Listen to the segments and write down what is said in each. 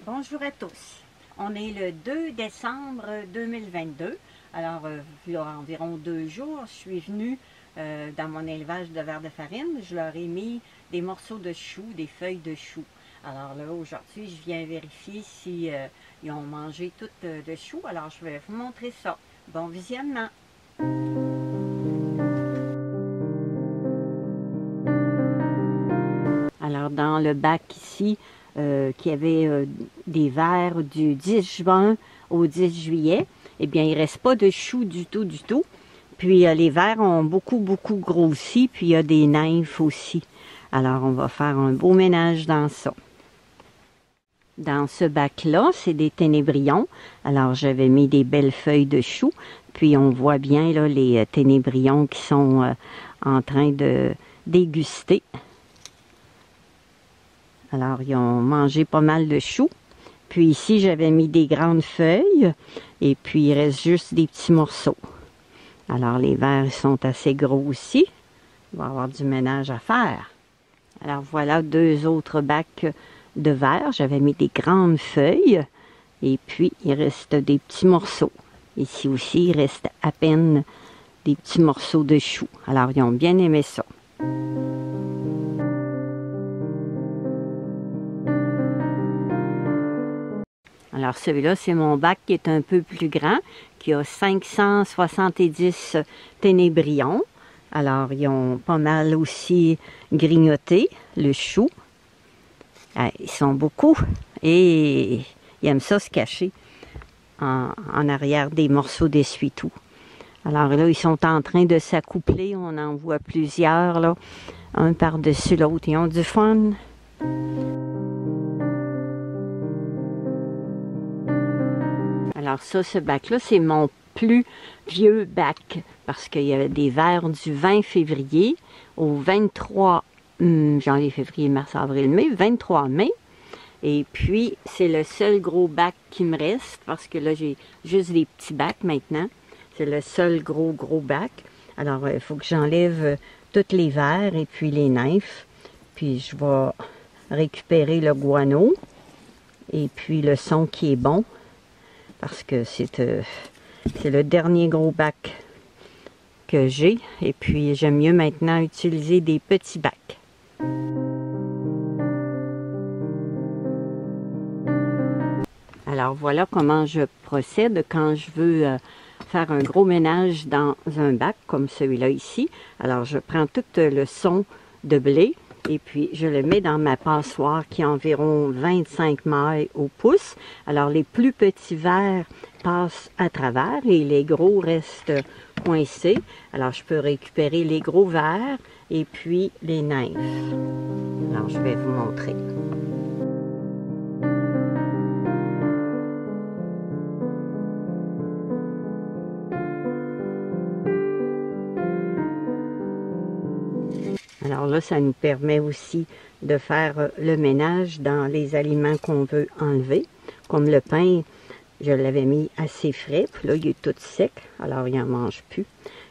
Bonjour à tous. On est le 2 décembre 2022. Alors, il y a environ 2 jours, je suis venue dans mon élevage de vers de farine. Je leur ai mis des morceaux de chou, des feuilles de chou. Alors là, aujourd'hui, je viens vérifier si ils ont mangé tout le chou. Alors, je vais vous montrer ça. Bon visionnement! Alors, dans le bac ici, qui avait des vers du 10 juin au 10 juillet, eh bien, il ne reste pas de chou du tout. Puis, les vers ont beaucoup grossi, puis il y a des nymphes aussi. Alors, on va faire un beau ménage dans ça. Dans ce bac-là, c'est des ténébrions. Alors, j'avais mis des belles feuilles de chou. Puis, on voit bien là, les ténébrions qui sont en train de déguster. Alors, ils ont mangé pas mal de chou. Puis ici, j'avais mis des grandes feuilles. Et puis, il reste juste des petits morceaux. Alors, les vers sont assez gros aussi. Il va y avoir du ménage à faire. Alors, voilà 2 autres bacs de vers. J'avais mis des grandes feuilles. Et puis, il reste des petits morceaux. Ici aussi, il reste à peine des petits morceaux de chou. Alors, ils ont bien aimé ça. Alors, celui-là, c'est mon bac qui est un peu plus grand, qui a 570 ténébrions. Alors, ils ont pas mal aussi grignoté le chou. Ils sont beaucoup et ils aiment ça se cacher en arrière des morceaux d'essuie-tout. Alors là, ils sont en train de s'accoupler. On en voit plusieurs, là, un par-dessus l'autre. Ils ont du fun. Alors ça, ce bac-là, c'est mon plus vieux bac parce qu'il y avait des vers du 20 février au 23 janvier, février, mars, avril, mai, 23 mai. Et puis, c'est le seul gros bac qui me reste parce que là, j'ai juste des petits bacs maintenant. C'est le seul gros bac. Alors, il faut que j'enlève tous les vers et puis les nymphes. Puis, je vais récupérer le guano et puis le son qui est bon. Parce que c'est le dernier gros bac que j'ai. Et puis, j'aime mieux maintenant utiliser des petits bacs. Alors, voilà comment je procède quand je veux faire un gros ménage dans un bac, comme celui-là ici. Alors, je prends tout le son de blé. Et puis, je le mets dans ma passoire qui est environ 25 mailles au pouce. Alors, les plus petits vers passent à travers et les gros restent coincés. Alors, je peux récupérer les gros vers et puis les nymphes. Alors, je vais vous montrer. Alors là, ça nous permet aussi de faire le ménage dans les aliments qu'on veut enlever. Comme le pain, je l'avais mis assez frais, puis là, il est tout sec, alors il n'en mange plus.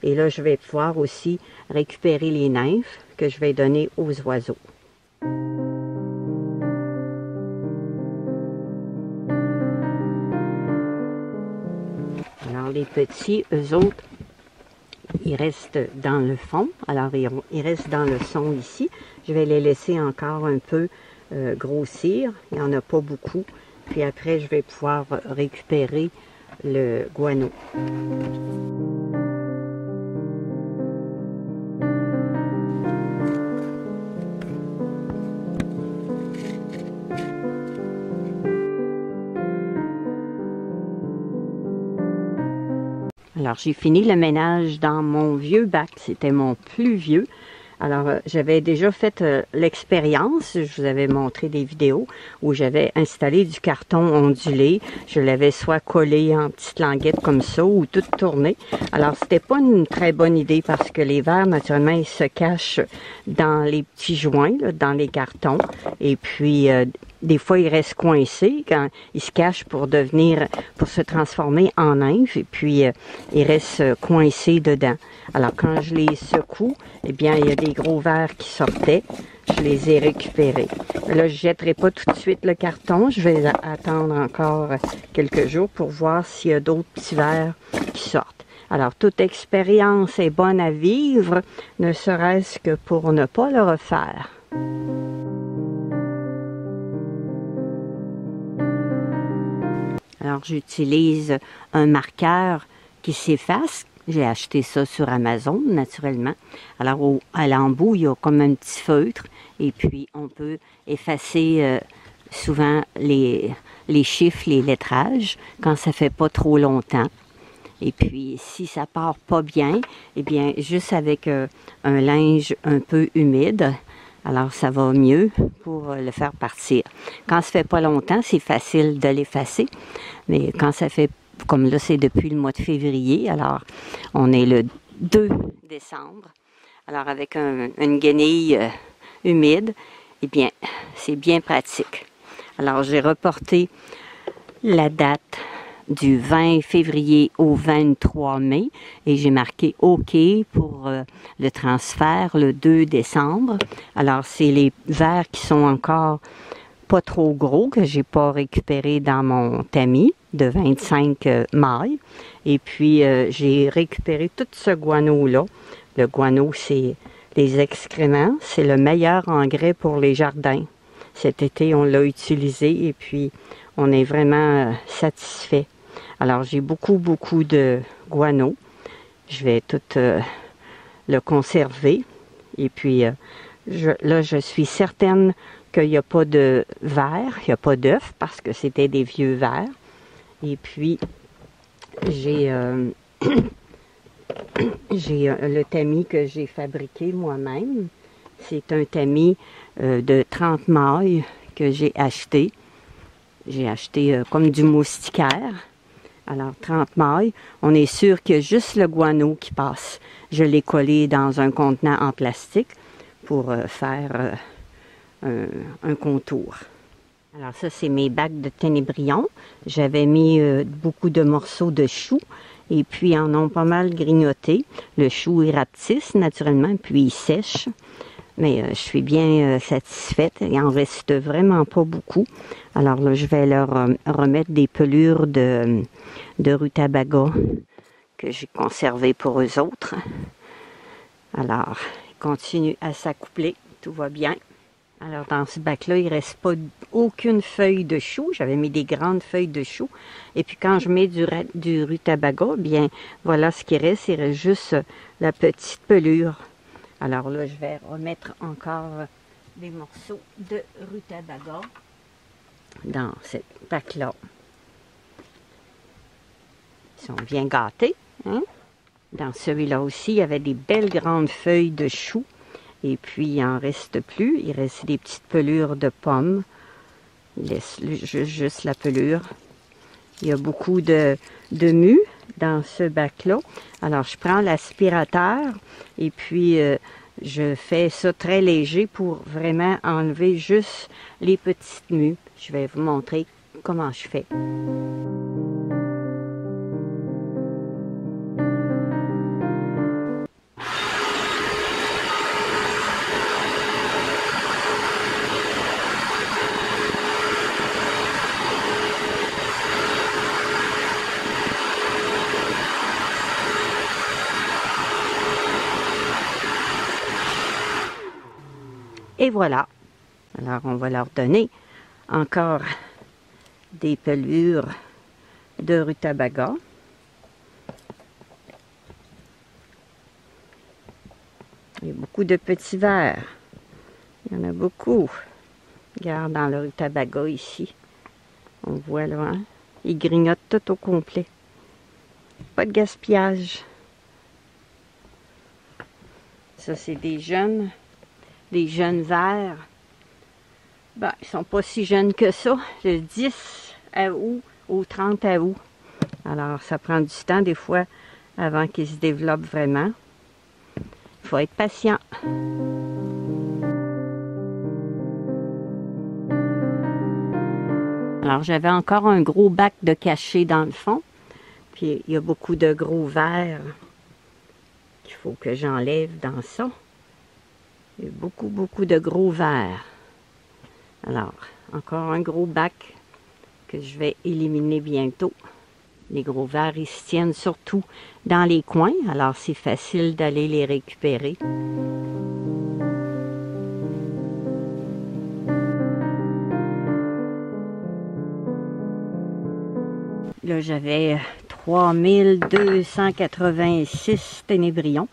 Et là, je vais pouvoir aussi récupérer les nymphes que je vais donner aux oiseaux. Alors les petits, eux autres, ils restent dans le fond, alors ils restent dans le son ici. Je vais les laisser encore un peu grossir, il n'y en a pas beaucoup. Puis après, je vais pouvoir récupérer le guano. Alors, j'ai fini le ménage dans mon vieux bac. C'était mon plus vieux. Alors, j'avais déjà fait l'expérience. Je vous avais montré des vidéos où j'avais installé du carton ondulé. Je l'avais soit collé en petites languettes comme ça ou tout tourné. Alors, c'était pas une très bonne idée parce que les vers, naturellement, ils se cachent dans les petits joints, là, dans les cartons. Et puis, des fois, il reste coincé quand il se cache pour se transformer en nymphe, et puis il reste coincé dedans. Alors, quand je les secoue, eh bien, il y a des gros vers qui sortaient. Je les ai récupérés. Là, je ne jetterai pas tout de suite le carton. Je vais attendre encore quelques jours pour voir s'il y a d'autres petits vers qui sortent. Alors, toute expérience est bonne à vivre, ne serait-ce que pour ne pas le refaire. Alors, j'utilise un marqueur qui s'efface. J'ai acheté ça sur Amazon, naturellement. Alors, à l'embout, il y a comme un petit feutre. Et puis, on peut effacer souvent les chiffres, les lettrages, quand ça fait pas trop longtemps. Et puis, si ça part pas bien, eh bien, juste avec un linge un peu humide, alors ça va mieux pour le faire partir. Quand ça fait pas longtemps, c'est facile de l'effacer. Mais quand ça fait, comme là, c'est depuis le mois de février, alors on est le 2 décembre. Alors, avec une guenille humide, eh bien, c'est bien pratique. Alors, j'ai reporté la date du 20 février au 23 mai et j'ai marqué OK pour le transfert le 2 décembre. Alors, c'est les vers qui sont encore pas trop gros que j'ai pas récupéré dans mon tamis de 25 mailles. Et puis, j'ai récupéré tout ce guano-là. Le guano, c'est les excréments. C'est le meilleur engrais pour les jardins. Cet été, on l'a utilisé et puis on est vraiment satisfait. Alors, j'ai beaucoup de guano. Je vais tout le conserver. Et puis, là, je suis certaine qu'il n'y a pas de vers, il n'y a pas d'œufs parce que c'était des vieux vers. Et puis, j'ai le tamis que j'ai fabriqué moi-même. C'est un tamis de 30 mailles que j'ai acheté. J'ai acheté comme du moustiquaire. Alors, 30 mailles. On est sûr qu'il y a juste le guano qui passe. Je l'ai collé dans un contenant en plastique pour faire un contour. Alors ça, c'est mes bacs de ténébrion. J'avais mis beaucoup de morceaux de chou et puis ils en ont pas mal grignoté. Le chou il rapetisse naturellement, puis il sèche. Mais je suis bien satisfaite. Il en reste vraiment pas beaucoup. Alors là, je vais leur remettre des pelures de rutabaga que j'ai conservées pour eux autres. Alors, ils continuent à s'accoupler. Tout va bien. Alors, dans ce bac-là, il ne reste pas aucune feuille de chou. J'avais mis des grandes feuilles de chou. Et puis, quand je mets du rutabaga, bien, voilà ce qui reste. Il reste juste la petite pelure. Alors là, je vais remettre encore des morceaux de rutabaga dans ce bac-là. Ils sont bien gâtés, hein? Dans celui-là aussi, il y avait des belles grandes feuilles de chou. Et puis, il n'en reste plus. Il reste des petites pelures de pommes. Il laisse juste la pelure. Il y a beaucoup de mue dans ce bac-là. Alors, je prends l'aspirateur et puis je fais ça très léger pour vraiment enlever juste les petites mues. Je vais vous montrer comment je fais. Et voilà. Alors, on va leur donner encore des pelures de rutabaga. Il y a beaucoup de petits vers. Il y en a beaucoup. Regarde dans le rutabaga ici. On voit là, hein? Il grignote tout au complet. Pas de gaspillage. Ça, c'est des jeunes vers. Ben, ils sont pas si jeunes que ça. Le 10 août au 30 août. Alors, ça prend du temps des fois avant qu'ils se développent vraiment. Il faut être patient. Alors, j'avais encore un gros bac de cachet dans le fond. Puis, il y a beaucoup de gros verres qu'il faut que j'enlève dans ça. Il y a beaucoup, beaucoup de gros verres. Alors, encore un gros bac que je vais éliminer bientôt. Les gros verres, ils se tiennent surtout dans les coins. Alors, c'est facile d'aller les récupérer. Là, j'avais 3286 ténébrions.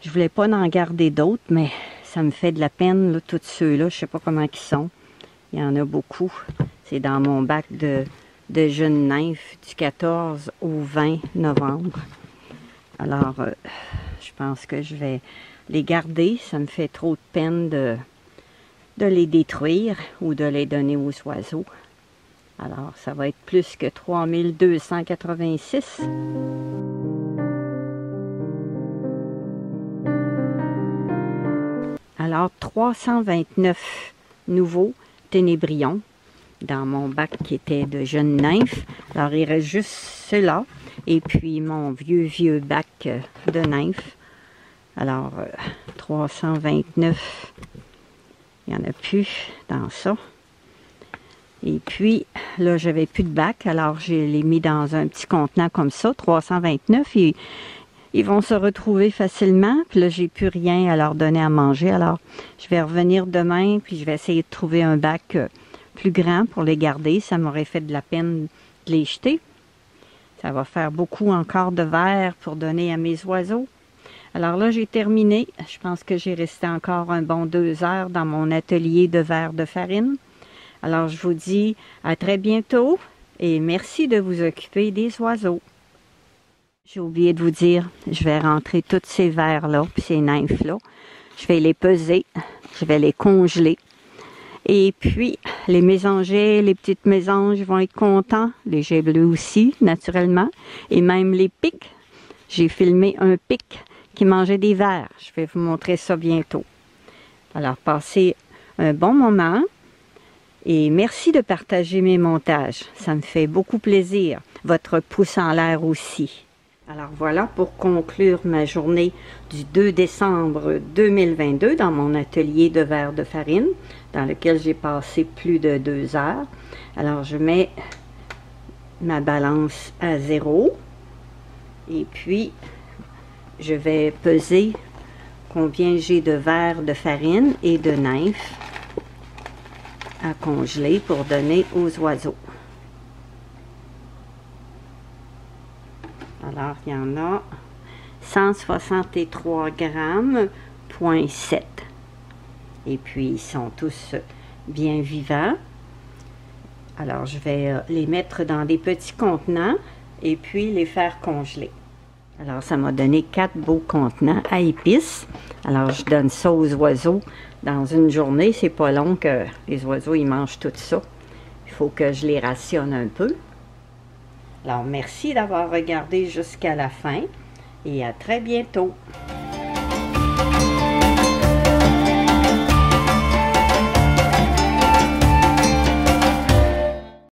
Je voulais pas en garder d'autres, mais ça me fait de la peine, là, tous ceux-là. Je sais pas comment ils sont. Il y en a beaucoup. C'est dans mon bac de jeunes nymphes du 14 au 20 novembre. Alors, je pense que je vais les garder. Ça me fait trop de peine de les détruire ou de les donner aux oiseaux. Alors, ça va être plus que 3286. Alors, 329 nouveaux ténébrions dans mon bac qui était de jeunes nymphes. Alors, il reste juste ceux-là. Et puis, mon vieux bac de nymphes. Alors, 329, il n'y en a plus dans ça. Et puis, là, j'avais plus de bac, alors je les mis dans un petit contenant comme ça, 329. Et ils vont se retrouver facilement. Puis là, j'ai plus rien à leur donner à manger. Alors, je vais revenir demain, puis je vais essayer de trouver un bac plus grand pour les garder. Ça m'aurait fait de la peine de les jeter. Ça va faire beaucoup encore de verre pour donner à mes oiseaux. Alors là, j'ai terminé. Je pense que j'ai resté encore un bon 2 heures dans mon atelier de verre de farine. Alors, je vous dis à très bientôt et merci de vous occuper des oiseaux. J'ai oublié de vous dire, je vais rentrer tous ces vers-là, puis ces nymphes-là. Je vais les peser, je vais les congeler. Et puis, les mésangers, les petites mésanges vont être contents. Les jets bleus aussi, naturellement. Et même les pics. J'ai filmé un pic qui mangeait des vers. Je vais vous montrer ça bientôt. Alors, passez un bon moment. Et merci de partager mes montages. Ça me fait beaucoup plaisir. Votre pouce en l'air aussi. Alors voilà pour conclure ma journée du 2 décembre 2022 dans mon atelier de verre de farine, dans lequel j'ai passé plus de 2 heures. Alors je mets ma balance à 0. Et puis je vais peser combien j'ai de verre de farine et de nymphes à congeler pour donner aux oiseaux. Alors, il y en a 163 grammes, 0,7. Et puis, ils sont tous bien vivants. Alors, je vais les mettre dans des petits contenants et puis les faire congeler. Alors, ça m'a donné 4 beaux contenants à épices. Alors, je donne ça aux oiseaux dans une journée. C'est pas long que les oiseaux, ils mangent tout ça. Il faut que je les rationne un peu. Alors, merci d'avoir regardé jusqu'à la fin et à très bientôt.